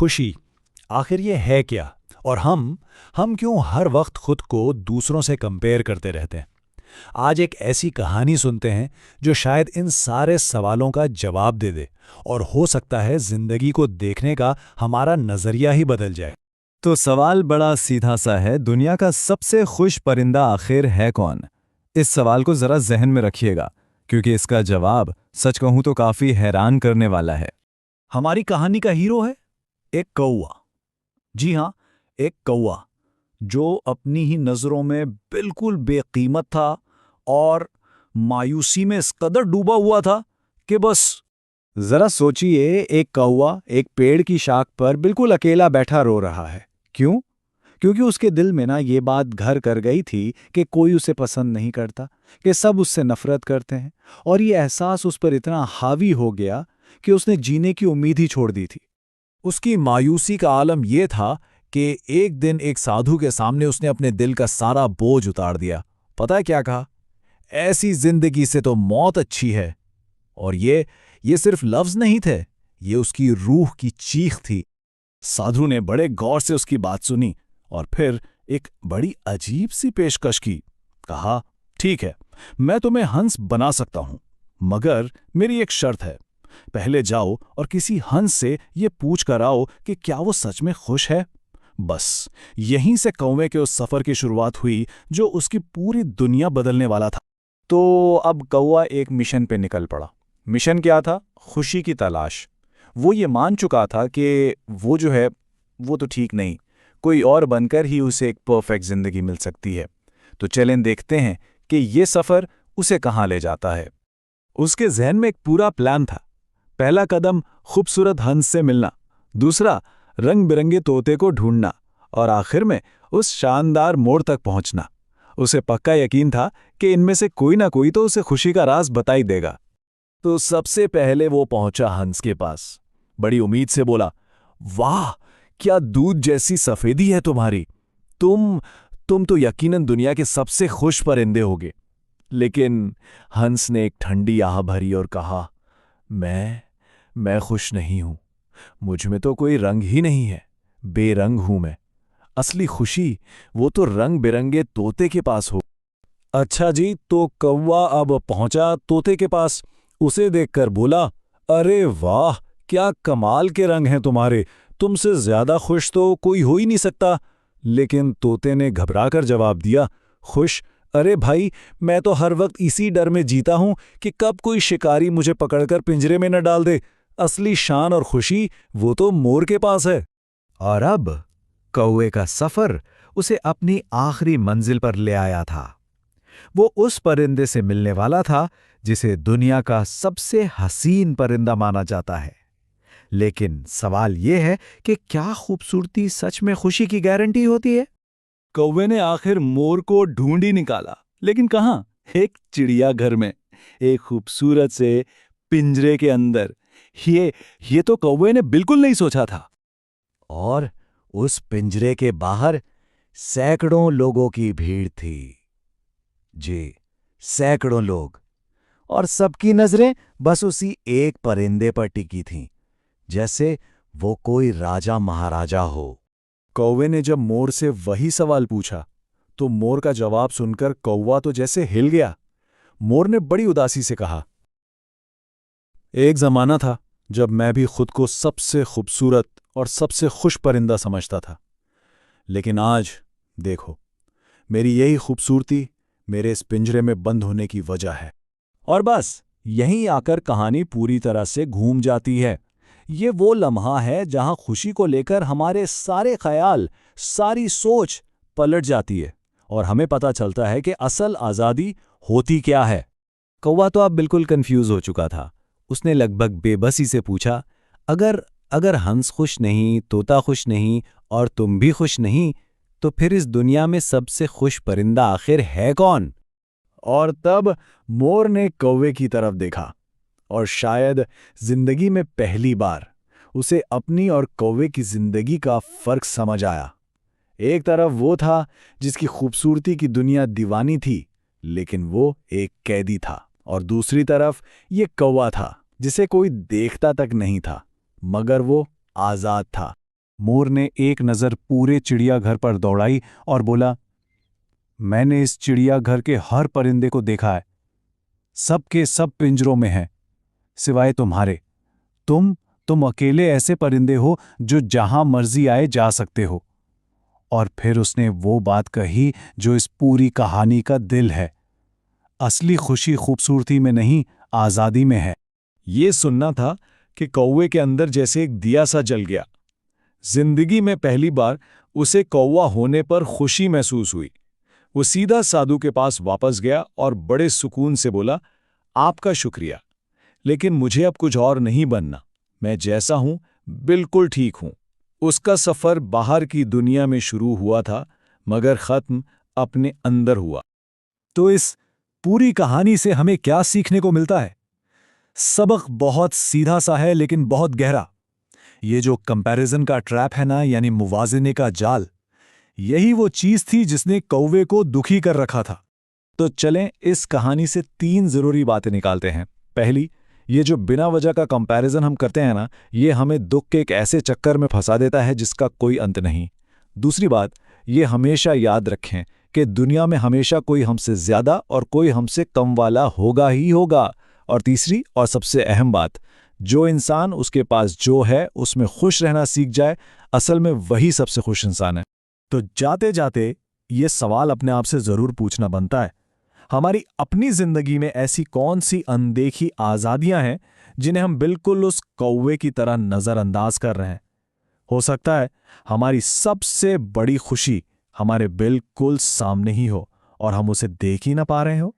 खुशी आखिर ये है क्या? और हम क्यों हर वक्त खुद को दूसरों से कंपेयर करते रहते हैं? आज एक ऐसी कहानी सुनते हैं जो शायद इन सारे सवालों का जवाब दे दे, और हो सकता है जिंदगी को देखने का हमारा नजरिया ही बदल जाए। तो सवाल बड़ा सीधा सा है, दुनिया का सबसे खुश परिंदा आखिर है कौन? इस सवाल को जरा जहन में रखिएगा, क्योंकि इसका जवाब सच कहूं तो काफी हैरान करने वाला है। हमारी कहानी का हीरो है एक कौवा। जी हाँ, एक कौवा जो अपनी ही नजरों में बिल्कुल बेकीमत था और मायूसी में इस कदर डूबा हुआ था कि बस। जरा सोचिए, एक कौवा एक पेड़ की शाख पर बिल्कुल अकेला बैठा रो रहा है। क्यों? क्योंकि उसके दिल में ना ये बात घर कर गई थी कि कोई उसे पसंद नहीं करता, कि सब उससे नफरत करते हैं। और ये एहसास उस पर इतना हावी हो गया कि उसने जीने की उम्मीद ही छोड़ दी थी। उसकी मायूसी का आलम यह था कि एक दिन एक साधु के सामने उसने अपने दिल का सारा बोझ उतार दिया। पता है क्या कहा? ऐसी जिंदगी से तो मौत अच्छी है। और ये सिर्फ लफ्ज नहीं थे, ये उसकी रूह की चीख थी। साधु ने बड़े गौर से उसकी बात सुनी और फिर एक बड़ी अजीब सी पेशकश की। कहा, ठीक है, मैं तुम्हें हंस बना सकता हूं, मगर मेरी एक शर्त है। पहले जाओ और किसी हंस से ये पूछ कर आओ कि क्या वो सच में खुश है। बस यहीं से कौवे के उस सफर की शुरुआत हुई जो उसकी पूरी दुनिया बदलने वाला था। तो अब कौवा एक मिशन पे निकल पड़ा। मिशन क्या था? खुशी की तलाश। वो ये मान चुका था कि वो जो है वो तो ठीक नहीं, कोई और बनकर ही उसे एक परफेक्ट जिंदगी मिल सकती है। तो चलें देखते हैं कि ये सफर उसे कहाँ ले जाता है। उसके जहन में एक पूरा प्लान था। पहला कदम खूबसूरत हंस से मिलना, दूसरा रंग बिरंगे तोते को ढूंढना, और आखिर में उस शानदार मोड़ तक पहुंचना। उसे पक्का यकीन था कि इनमें से कोई ना कोई तो उसे खुशी का राज बता ही देगा। तो सबसे पहले वो पहुंचा हंस के पास। बड़ी उम्मीद से बोला, वाह, क्या दूध जैसी सफेदी है तुम्हारी। तुम तो यकीनन दुनिया के सबसे खुश परिंदे होगे। लेकिन हंस ने एक ठंडी आह भरी और कहा, मैं खुश नहीं हूं। मुझ में तो कोई रंग ही नहीं है, बेरंग हूं मैं। असली खुशी वो तो रंग बिरंगे तोते के पास हो। अच्छा जी, तो कौवा अब पहुंचा तोते के पास। उसे देखकर बोला, अरे वाह, क्या कमाल के रंग हैं तुम्हारे, तुमसे ज्यादा खुश तो कोई हो ही नहीं सकता। लेकिन तोते ने घबराकर जवाब दिया, खुश? अरे भाई, मैं तो हर वक्त इसी डर में जीता हूं कि कब कोई शिकारी मुझे पकड़कर पिंजरे में न डाल दे। असली शान और खुशी वो तो मोर के पास है। और अब कौवे का सफर उसे अपनी आखिरी मंजिल पर ले आया था। वो उस परिंदे से मिलने वाला था जिसे दुनिया का सबसे हसीन परिंदा माना जाता है। लेकिन सवाल यह है कि क्या खूबसूरती सच में खुशी की गारंटी होती है? कौवे ने आखिर मोर को ढूंढ ही निकाला, लेकिन कहाँ? एक चिड़ियाघर में, एक खूबसूरत से पिंजरे के अंदर। ये तो कौवे ने बिल्कुल नहीं सोचा था। और उस पिंजरे के बाहर सैकड़ों लोगों की भीड़ थी। जी, सैकड़ों लोग, और सबकी नजरें बस उसी एक परिंदे पर टिकी थीं, जैसे वो कोई राजा महाराजा हो। कौवे ने जब मोर से वही सवाल पूछा तो मोर का जवाब सुनकर कौवा तो जैसे हिल गया। मोर ने बड़ी उदासी से कहा, एक जमाना था जब मैं भी खुद को सबसे खूबसूरत और सबसे खुश परिंदा समझता था। लेकिन आज देखो, मेरी यही खूबसूरती मेरे इस पिंजरे में बंद होने की वजह है। और बस यहीं आकर कहानी पूरी तरह से घूम जाती है। ये वो लम्हा है जहां खुशी को लेकर हमारे सारे ख्याल, सारी सोच पलट जाती है और हमें पता चलता है कि असल आज़ादी होती क्या है। कौवा तो अब बिल्कुल कंफ्यूज हो चुका था। उसने लगभग बेबसी से पूछा, अगर हंस खुश नहीं, तोता खुश नहीं और तुम भी खुश नहीं, तो फिर इस दुनिया में सबसे खुश परिंदा आखिर है कौन? और तब मोर ने कौवे की तरफ देखा और शायद जिंदगी में पहली बार उसे अपनी और कौवे की जिंदगी का फर्क समझ आया। एक तरफ वो था जिसकी खूबसूरती की दुनिया दीवानी थी, लेकिन वो एक कैदी था, और दूसरी तरफ ये कौवा था जिसे कोई देखता तक नहीं था, मगर वो आजाद था। मोर ने एक नज़र पूरे चिड़ियाघर पर दौड़ाई और बोला, मैंने इस चिड़ियाघर के हर परिंदे को देखा है। सब के सब पिंजरों में हैं, सिवाय तुम्हारे। तुम अकेले ऐसे परिंदे हो जो जहां मर्जी आए जा सकते हो। और फिर उसने वो बात कही जो इस पूरी कहानी का दिल है। असली खुशी खूबसूरती में नहीं, आज़ादी में है। ये सुनना था कि कौवे के अंदर जैसे एक दिया सा जल गया। जिंदगी में पहली बार उसे कौवा होने पर खुशी महसूस हुई। वो सीधा साधु के पास वापस गया और बड़े सुकून से बोला, आपका शुक्रिया, लेकिन मुझे अब कुछ और नहीं बनना। मैं जैसा हूं बिल्कुल ठीक हूं। उसका सफर बाहर की दुनिया में शुरू हुआ था, मगर खत्म अपने अंदर हुआ। तो इस पूरी कहानी से हमें क्या सीखने को मिलता है? सबक बहुत सीधा सा है लेकिन बहुत गहरा। ये जो कंपैरिजन का ट्रैप है ना, यानी मुवाज़ने का जाल, यही वो चीज थी जिसने कौवे को दुखी कर रखा था। तो चलें इस कहानी से 3 जरूरी बातें निकालते हैं। पहली, ये जो बिना वजह का कंपैरिजन हम करते हैं ना, ये हमें दुख के एक ऐसे चक्कर में फंसा देता है जिसका कोई अंत नहीं। दूसरी बात, ये हमेशा याद रखें कि दुनिया में हमेशा कोई हमसे ज्यादा और कोई हमसे कम वाला होगा ही होगा। और तीसरी और सबसे अहम बात, जो इंसान उसके पास जो है उसमें खुश रहना सीख जाए, असल में वही सबसे खुश इंसान है। तो जाते जाते ये सवाल अपने आप से जरूर पूछना बनता है, हमारी अपनी जिंदगी में ऐसी कौन सी अनदेखी आज़ादियां हैं जिन्हें हम बिल्कुल उस कौवे की तरह नज़रअंदाज कर रहे हैं? हो सकता है हमारी सबसे बड़ी खुशी हमारे बिल्कुल सामने ही हो और हम उसे देख ही ना पा रहे हो।